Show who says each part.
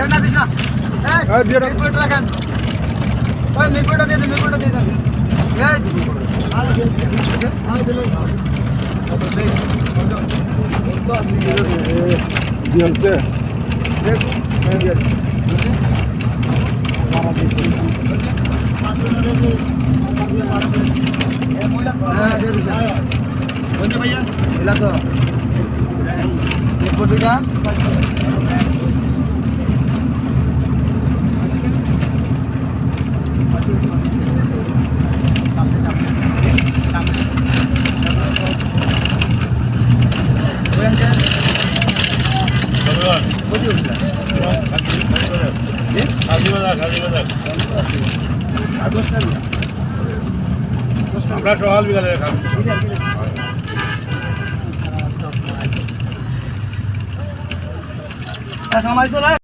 Speaker 1: না দিস না মিরপুরটা রাখেন ওই মিরপুরটা দিয়ে দেন এই দিদি
Speaker 2: কি হচ্ছে
Speaker 1: भैया मिला तो फोटो का
Speaker 2: আমরা সকাল বিকালে খাবো
Speaker 1: সময় চলে